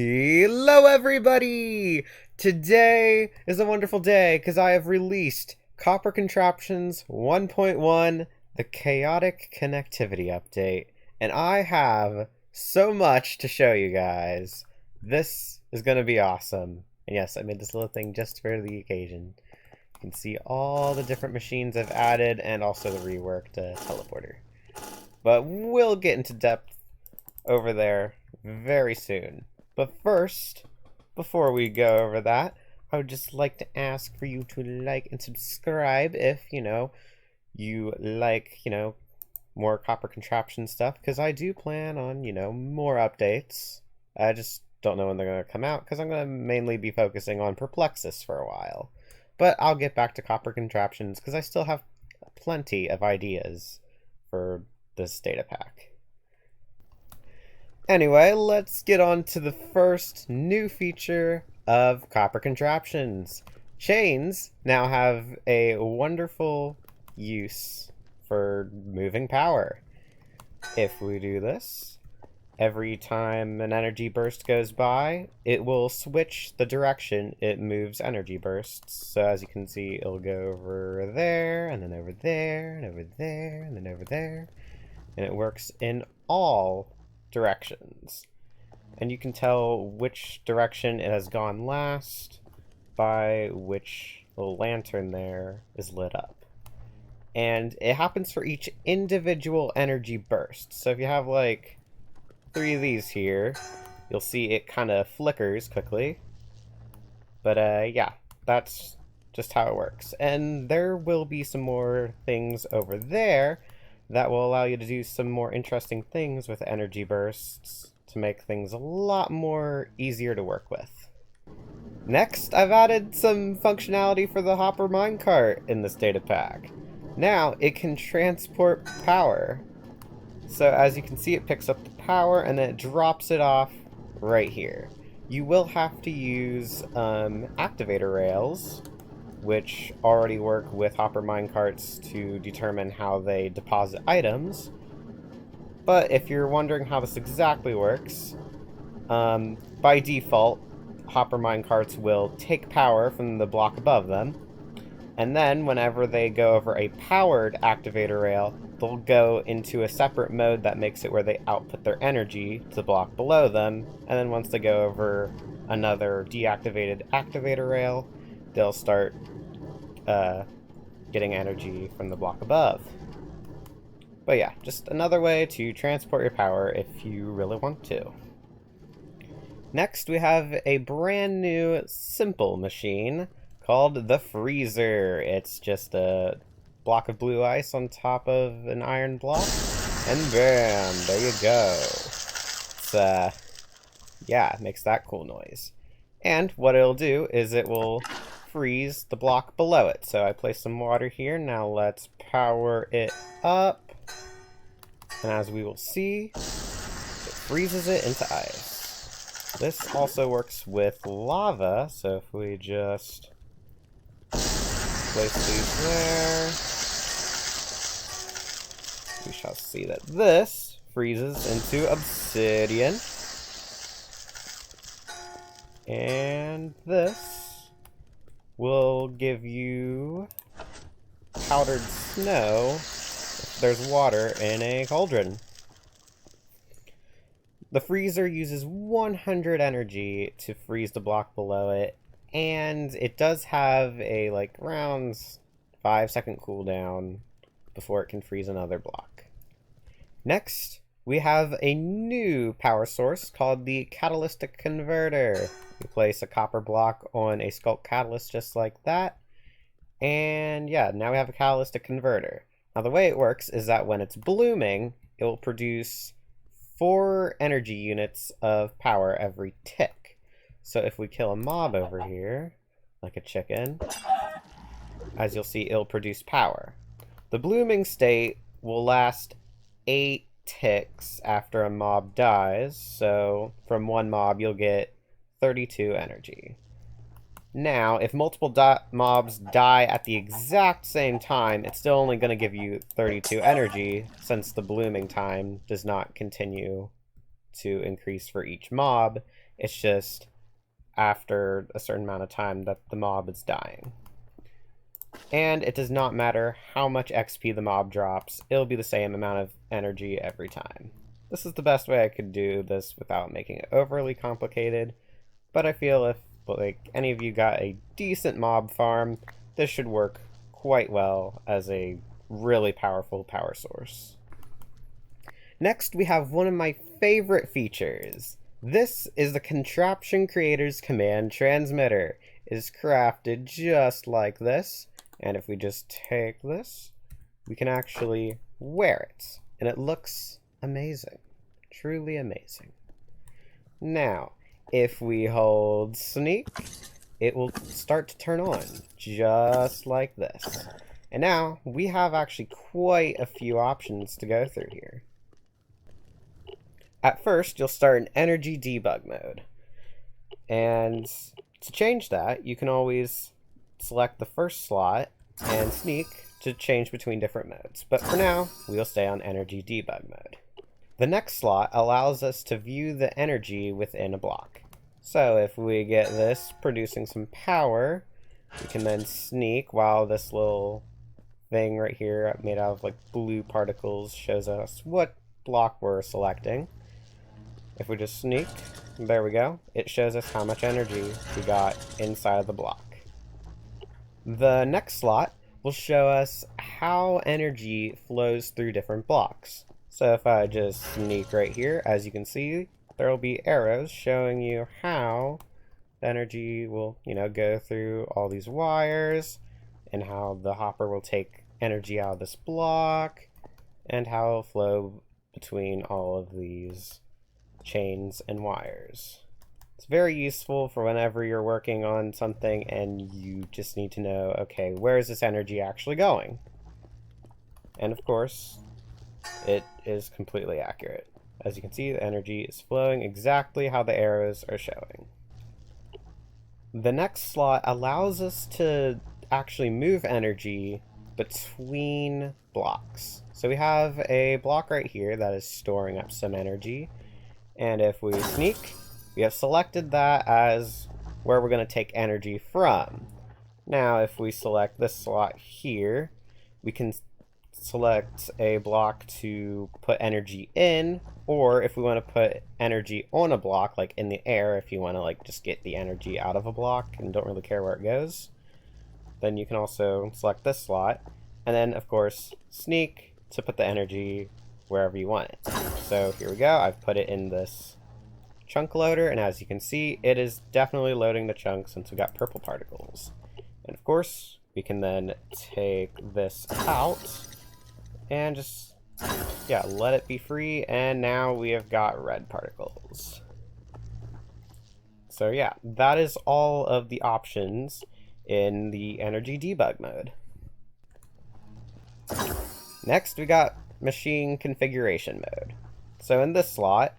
Hello everybody! Today is a wonderful day because I have released Copper Contraptions 1.1, the Chaotic Connectivity Update, and I have so much to show you guys. This is going to be awesome. And yes, I made this little thing just for the occasion. You can see all the different machines I've added and also the reworked teleporter. But we'll get into depth over there very soon. But first, before we go over that, I would just like to ask for you to like and subscribe if, you like, more Copper Contraption stuff, because I do plan on, more updates. I just don't know when they're going to come out, because I'm going to mainly be focusing on Perplexus for a while. But I'll get back to Copper Contraptions, because I still have plenty of ideas for this data pack. Anyway, let's get on to the first new feature of Copper Contraptions. Chains now have a wonderful use for moving power. If we do this, every time an energy burst goes by, it will switch the direction it moves energy bursts. So as you can see, it'll go over there, and then over there, and over there, and then over there. And it works in all directions. And you can tell which direction it has gone last by which little lantern there is lit up. And it happens for each individual energy burst. So if you have like 3 of these here, you'll see it kind of flickers quickly. But yeah, that's just how it works. And there will be some more things over there that will allow you to do some more interesting things with energy bursts to make things a lot more easier to work with. Next, I've added some functionality for the Hopper Minecart in this data pack. Now, it can transport power. So as you can see, it picks up the power and then it drops it off right here. You will have to use activator rails, which already work with Hopper Minecarts to determine how they deposit items. But if you're wondering how this exactly works, by default, Hopper Minecarts will take power from the block above them, and then whenever they go over a powered activator rail, they'll go into a separate mode that makes it where they output their energy to the block below them, and then once they go over another deactivated activator rail, they'll start getting energy from the block above. But yeah, just another way to transport your power if you really want to. Next, we have a brand new simple machine called the Freezer. It's just a block of blue ice on top of an iron block, and bam, there you go. It's, yeah, it makes that cool noise. And what it'll do is it will freeze the block below it. So I place some water here. Now let's power it up. And as we will see, it freezes it into ice. This also works with lava. So if we just place these there, we shall see that this freezes into obsidian. And this will give you powdered snow if there's water in a cauldron. The freezer uses 100 energy to freeze the block below it, and it does have a around 5-second cooldown before it can freeze another block. Next, we have a new power source called the Catalystic Converter. You place a copper block on a sculpt catalyst just like that. And yeah, now we have a Catalystic Converter. Now the way it works is that when it's blooming, it will produce 4 energy units of power every tick. So if we kill a mob over here, like a chicken, as you'll see, it'll produce power. The blooming state will last 8 ticks after a mob dies, so from one mob you'll get 32 energy. Now, if multiple mobs die at the exact same time, it's still only going to give you 32 energy, since the blooming time does not continue to increase for each mob. It's just after a certain amount of time that the mob is dying. And it does not matter how much XP the mob drops, it'll be the same amount of energy every time. This is the best way I could do this without making it overly complicated, but I feel if like any of you got a decent mob farm, this should work quite well as a really powerful power source. Next, we have one of my favorite features. This is the Contraption Creator's Command Transmitter. It is crafted just like this, and if we just take this, we can actually wear it, and it looks amazing. Truly amazing. Now, if we hold sneak, it will start to turn on, just like this. And now, we have actually quite a few options to go through here. At first, you'll start in energy debug mode. And to change that, you can always select the first slot and sneak to change between different modes. But for now, we'll stay on energy debug mode. The next slot allows us to view the energy within a block. So if we get this producing some power, we can then sneak while this little thing right here made out of like blue particles shows us what block we're selecting. If we just sneak, there we go, it shows us how much energy we got inside of the block. The next slot will show us how energy flows through different blocks. So if I just sneak right here, as you can see, there will be arrows showing you how energy will, go through all these wires, and how the hopper will take energy out of this block, and how it will flow between all of these chains and wires. It's very useful for whenever you're working on something and you just need to know, okay, where is this energy actually going? And of course, it is completely accurate. As you can see, the energy is flowing exactly how the arrows are showing. The next slot allows us to actually move energy between blocks. So we have a block right here that is storing up some energy, and if we sneak, we have selected that as where we're going to take energy from. Now if we select this slot here, we can select a block to put energy in, or if we want to put energy on a block, like in the air, if you want to like just get the energy out of a block and don't really care where it goes, then you can also select this slot, and then of course sneak to put the energy wherever you want it. So here we go, I've put it in this chunk loader, and as you can see, it is definitely loading the chunk since we got purple particles. And of course, we can then take this out and just, let it be free, and now we have got red particles. So yeah, that is all of the options in the energy debug mode. Next, we got machine configuration mode. So in this slot,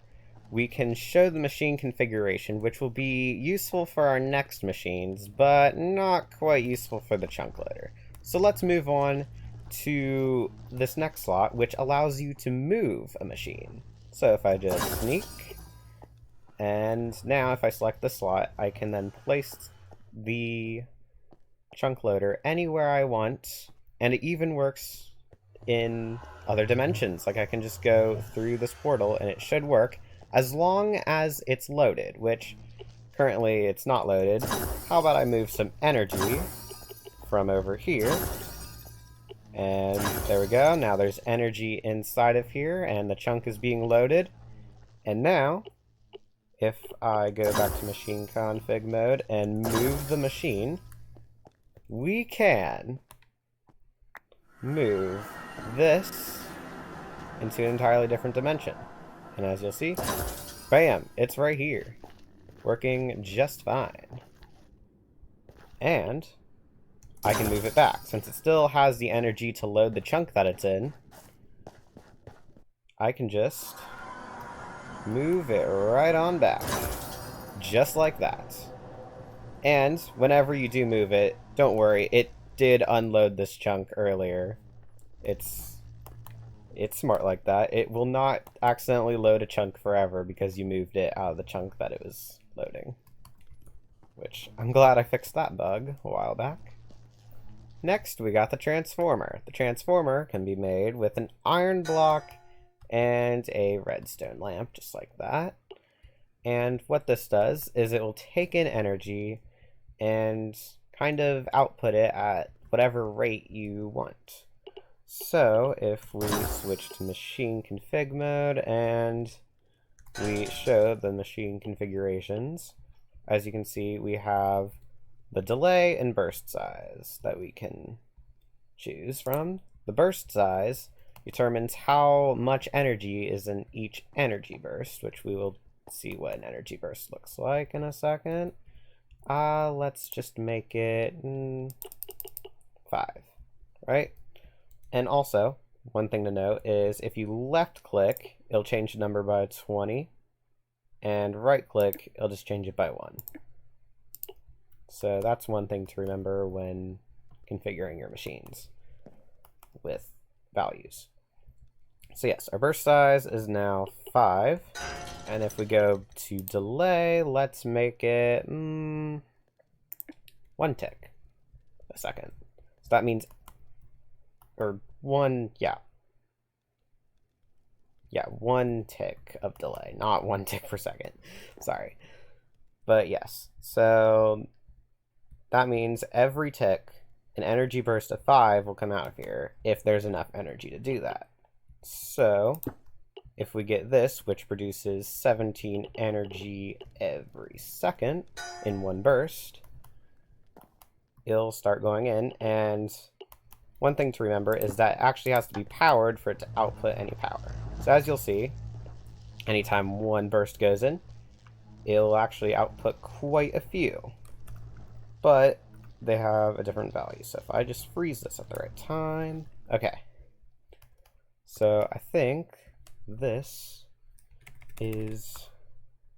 we can show the machine configuration, which will be useful for our next machines, but not quite useful for the chunk loader. So let's move on to this next slot, which allows you to move a machine. So if I just sneak, and now if I select this slot, I can then place the chunk loader anywhere I want, and it even works in other dimensions. Like I can just go through this portal and it should work as long as it's loaded, which currently it's not loaded. How about I move some energy from over here? And there we go. Now there's energy inside of here and the chunk is being loaded. And now, if I go back to machine config mode and move the machine, we can move this into an entirely different dimension. And as you'll see, bam, it's right here, working just fine. And I can move it back. Since it still has the energy to load the chunk that it's in, I can just move it right on back, just like that. And whenever you do move it, don't worry, it did unload this chunk earlier. It's smart like that. It will not accidentally load a chunk forever because you moved it out of the chunk that it was loading. Which, I'm glad I fixed that bug a while back. Next, we got the transformer. The transformer can be made with an iron block and a redstone lamp, just like that. And what this does is it will take in energy and kind of output it at whatever rate you want. So if we switch to machine config mode and we show the machine configurations, as you can see, we have the delay and burst size that we can choose from. The burst size determines how much energy is in each energy burst, which we will see what an energy burst looks like in a second. Let's just make it 5, right? And also, one thing to note is if you left click, it'll change the number by 20, and right click, it'll just change it by 1. So that's one thing to remember when configuring your machines with values. So yes, our burst size is now 5, and if we go to delay, let's make it 1 tick a second. So that means, or 1 tick of delay, not 1 tick per second. Sorry. But yes, so that means every tick, an energy burst of 5 will come out of here if there's enough energy to do that. So if we get this, which produces 17 energy every second in 1 burst, it'll start going in. And one thing to remember is that it actually has to be powered for it to output any power. So as you'll see, anytime 1 burst goes in, it'll actually output quite a few. But they have a different value. So if I just freeze this at the right time, okay. So I think this is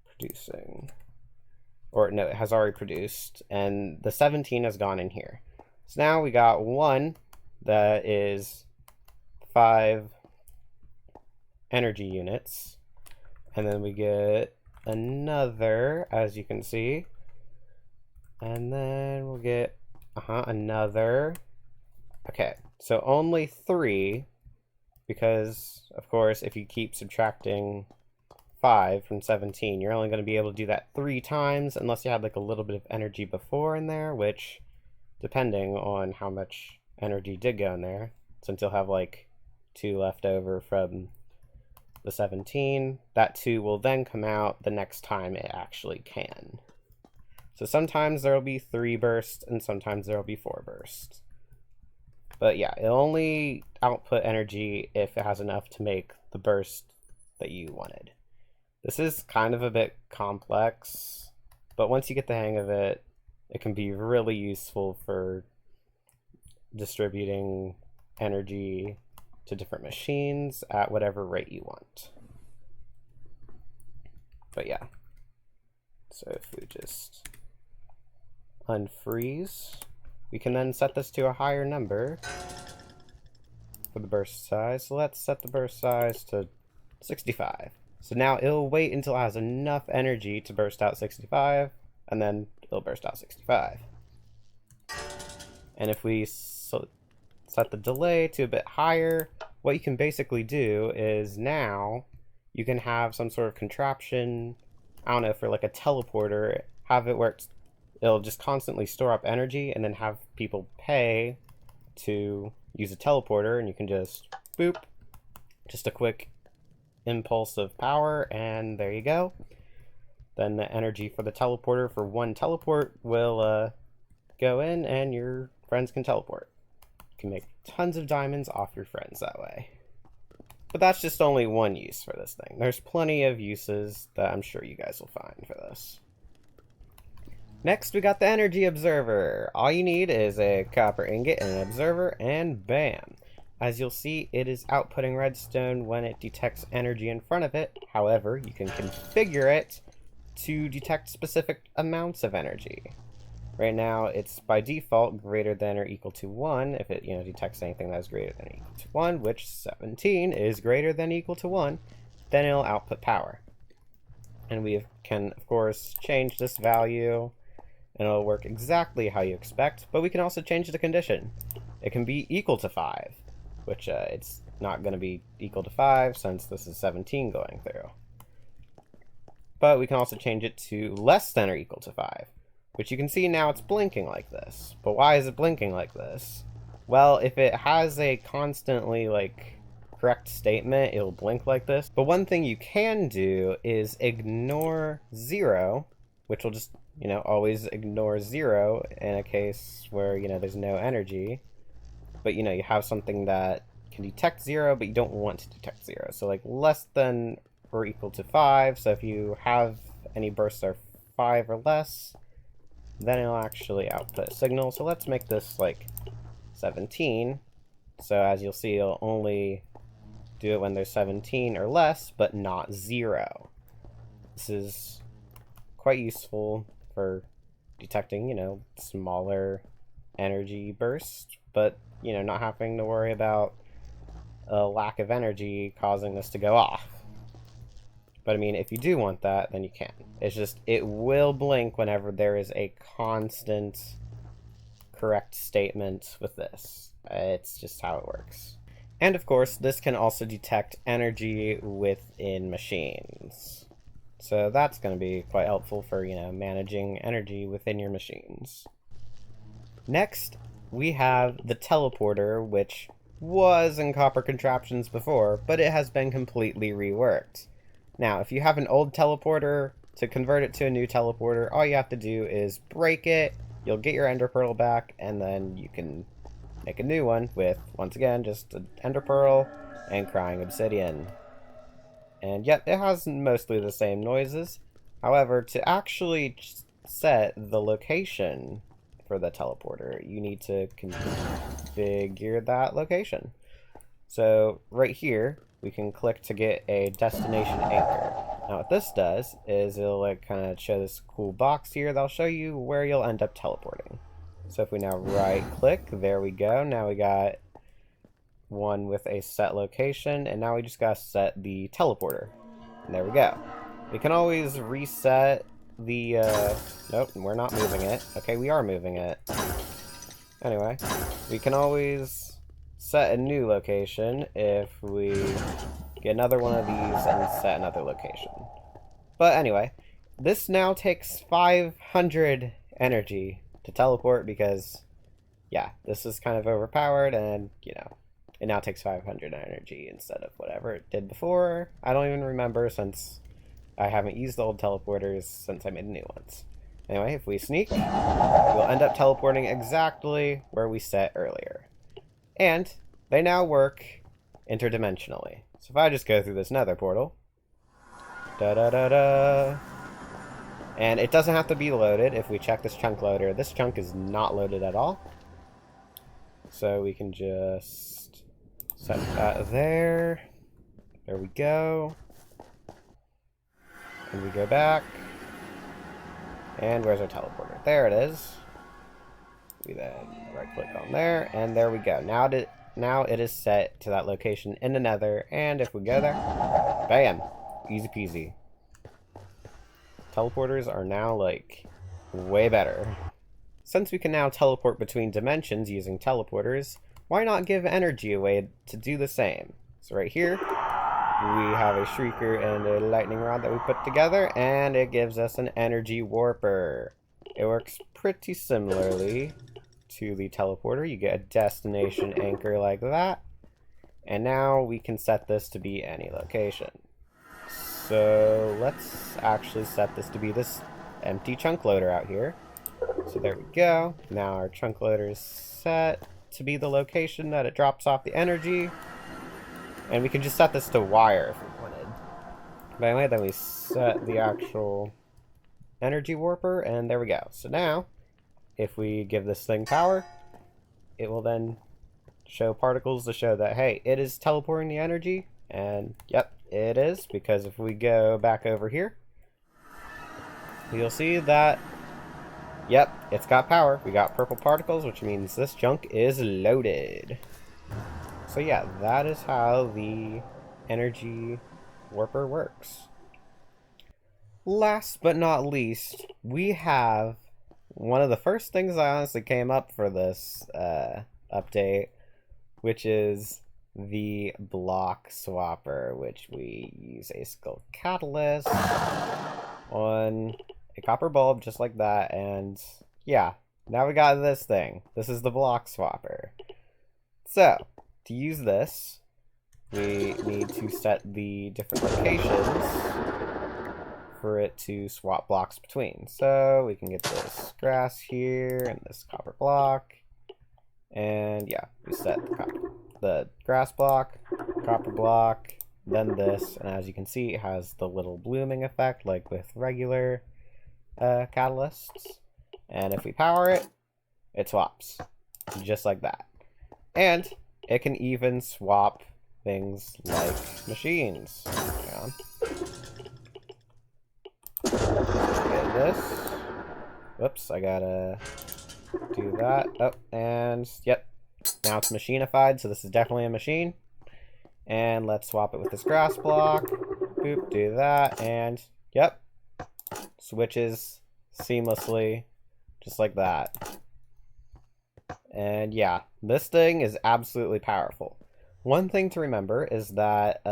producing, or no, it has already produced, and the 17 has gone in here. So now we got one that is 5 energy units, and then we get another, as you can see, and then we'll get another. Okay, so only 3, because of course if you keep subtracting 5 from 17, you're only going to be able to do that 3 times unless you had like a little bit of energy before in there, which depending on how much energy did go in there, since you'll have like 2 left over from the 17, that 2 will then come out the next time it actually can. So sometimes there will be 3 bursts and sometimes there will be 4 bursts. But yeah, it'll only output energy if it has enough to make the burst that you wanted. This is kind of a bit complex, but once you get the hang of it, it can be really useful for distributing energy to different machines at whatever rate you want. But yeah, so if we just unfreeze, we can then set this to a higher number for the burst size. So let's set the burst size to 65. So now it'll wait until it has enough energy to burst out 65, and then it'll burst out 65. And if we set the delay to a bit higher, what you can basically do is now you can have some sort of contraption, I don't know, for like a teleporter, have it where it'll just constantly store up energy and then have people pay to use a teleporter, and you can just boop, just a quick impulse of power, and there you go. Then the energy for the teleporter for 1 teleport will go in, and your friends can teleport. You can make tons of diamonds off your friends that way. But that's just only one use for this thing. There's plenty of uses that I'm sure you guys will find for this. Next, we got the energy observer. All you need is a copper ingot and an observer, and bam! As you'll see, it is outputting redstone when it detects energy in front of it. However, you can configure it to detect specific amounts of energy. Right now, it's by default greater than or equal to 1 if it detects anything that is greater than or equal to 1, which 17 is greater than or equal to 1, then it'll output power. And we can, of course, change this value, and it'll work exactly how you expect, but we can also change the condition. It can be equal to 5, which it's not going to be equal to 5 since this is 17 going through. But we can also change it to less than or equal to 5, which you can see now it's blinking like this. But why is it blinking like this? Well, if it has a constantly, correct statement, it'll blink like this. But one thing you can do is ignore 0, which will just, always ignore 0 in a case where, there's no energy. But, you have something that can detect 0, but you don't want to detect 0. So, less than or equal to 5. So if you have any bursts that are 5 or less, then it'll actually output a signal. So let's make this, 17. So as you'll see, it'll only do it when there's 17 or less, but not 0. This is quite useful for detecting, smaller energy bursts, but, not having to worry about a lack of energy causing this to go off. But I mean, if you do want that, then you can. It's just, it will blink whenever there is a constant correct statement with this. It's just how it works. And of course, this can also detect energy within machines. So that's going to be quite helpful for, managing energy within your machines. Next, we have the teleporter, which was in Copper Contraptions before, but it has been completely reworked. Now, if you have an old teleporter, to convert it to a new teleporter, all you have to do is break it, you'll get your ender pearl back, and then you can make a new one with, once again, just an ender pearl and crying obsidian. And yet, it has mostly the same noises. However, to actually set the location for the teleporter, you need to configure that location. So, right here, we can click to get a destination anchor. Now what this does is it'll kind of show this cool box here that'll show you where you'll end up teleporting. So if we now right click, there we go. Now we got one with a set location, and now we just gotta set the teleporter. And there we go. We can always reset the, nope, we're not moving it. Okay, we are moving it. Anyway, we can always set a new location if we get another one of these and set another location. But anyway, this now takes 500 energy to teleport because, yeah, this is kind of overpowered and, it now takes 500 energy instead of whatever it did before. I don't even remember since I haven't used the old teleporters since I made new ones. Anyway, if we sneak, we'll end up teleporting exactly where we set earlier. And they now work interdimensionally. So if I just go through this nether portal, and it doesn't have to be loaded. If we check this chunk loader, this chunk is not loaded at all. So we can just set that there. There we go. And we go back. And where's our teleporter? There it is. We then right click on there, and there we go. Now it is set to that location in the nether, and if we go there, bam, easy peasy. Teleporters are now, way better. Since we can now teleport between dimensions using teleporters, why not give energy away to do the same? So right here, we have a shrieker and a lightning rod that we put together, and it gives us an energy warper. It works pretty similarly to the teleporter. You get a destination anchor like that, and now we can set this to be any location. So let's actually set this to be this empty chunk loader out here. So there we go. Now our chunk loader is set to be the location that it drops off the energy, and we can just set this to wire if we wanted. But anyway, then we set the actual energy warper, and there we go. So now, if we give this thing power, it will then show particles to show that, hey, it is teleporting the energy, and yep, it is, because if we go back over here, you'll see that, yep, it's got power. We got purple particles, which means this junk is loaded. So yeah, that is how the energy warper works. last but not least, we have one of the first things I honestly came up for this update, which is the block swapper, which we use a skull catalyst on a copper bulb just like that, and yeah, now we got this thing. This is the block swapper. So, to use this, we need to set the different locations for it to swap blocks between. So we can get this grass here and this copper block. And yeah, we set the grass block, copper block, then this. And as you can see, it has the little blooming effect like with regular catalysts. And if we power it, it swaps. Just like that. And it can even swap things like machines. Hang on. Get this. Whoops, I gotta do that. Oh, and yep. Now it's machinified, so this is definitely a machine. And let's swap it with this grass block. Boop, do that, and yep. Switches seamlessly, just like that. And yeah, this thing is absolutely powerful. One thing to remember is that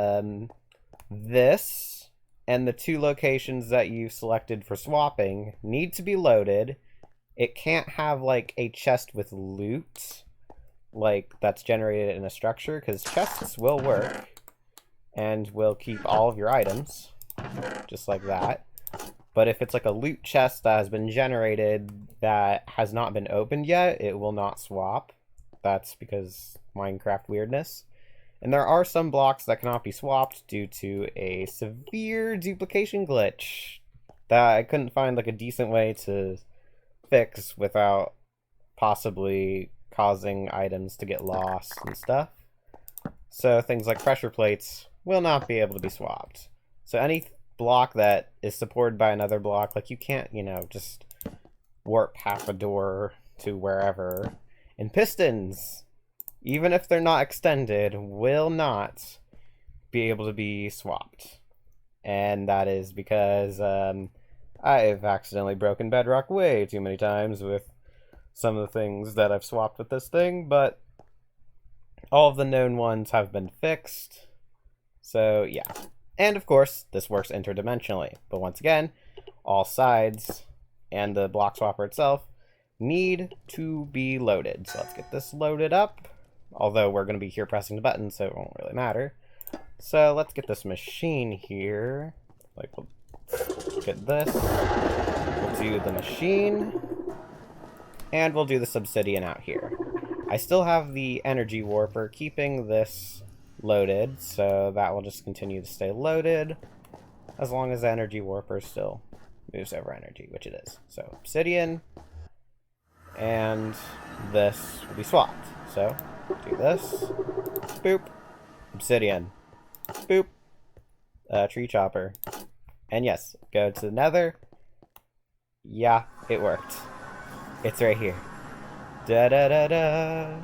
this and the two locations that you selected for swapping need to be loaded. It can't have like a chest with loot like that's generated in a structure, because chests will work and will keep all of your items just like that. But if it's like a loot chest that has been generated that has not been opened yet, it will not swap. That's because Minecraft weirdness. And there are some blocks that cannot be swapped due to a severe duplication glitch that I couldn't find like a decent way to fix without possibly causing items to get lost and stuff. So things like pressure plates will not be able to be swapped. So any block that is supported by another block, like you can't, you know, just warp half a door to wherever. And pistons, even if they're not extended, will not be able to be swapped. And that is because I've accidentally broken bedrock way too many times with some of the things that I've swapped with this thing, but all of the known ones have been fixed. So yeah. And of course, this works interdimensionally. But once again, all sides and the block swapper itself need to be loaded. So let's get this loaded up. Although we're going to be here pressing the button, so it won't really matter. So let's get this machine here. Like, we'll get this. We'll do the machine. And we'll do the obsidian out here. I still have the energy warper keeping this loaded, so that will just continue to stay loaded as long as the energy warper still moves over energy, which it is. So obsidian, and this will be swapped. So do this, boop, obsidian, boop, tree chopper, and yes, go to the nether. Yeah, it worked. It's right here. Da da da da.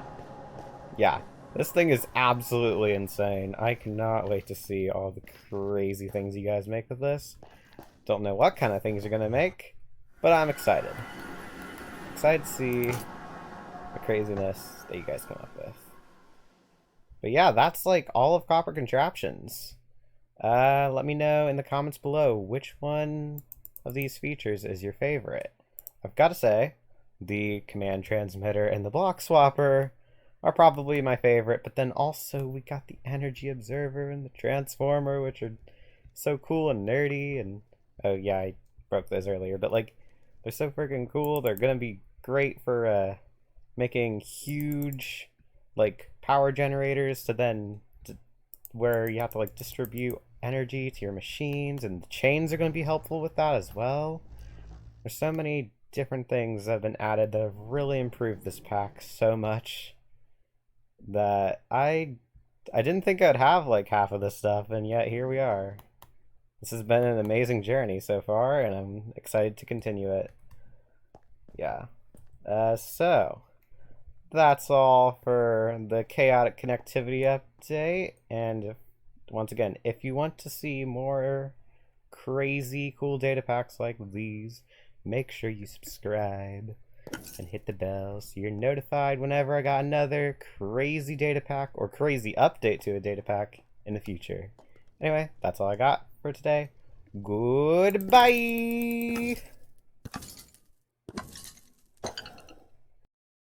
Yeah, this thing is absolutely insane. I cannot wait to see all the crazy things you guys make with this. Don't know what kind of things you're gonna make, but I'm excited. Excited to see the craziness that you guys come up with. But yeah, that's like all of Copper Contraptions. Let me know in the comments below which one of these features is your favorite. I've got to say, the command transmitter and the block swapper are probably my favorite, but then also we got the energy observer and the transformer, which are so cool and nerdy. And oh yeah, I broke those earlier, but like they're so freaking cool. They're gonna be great for making huge like power generators to then where you have to like distribute energy to your machines, and the chains are going to be helpful with that as well. There's so many different things that have been added that have really improved this pack so much that I didn't think I'd have like half of this stuff, and yet here we are. This has been an amazing journey so far, and I'm excited to continue it. Yeah. So that's all for the chaotic connectivity update. And once again, if you want to see more crazy cool data packs like these, make sure you subscribe and hit the bell so you're notified whenever I got another crazy data pack or crazy update to a data pack in the future. Anyway, that's all I got for today. Goodbye!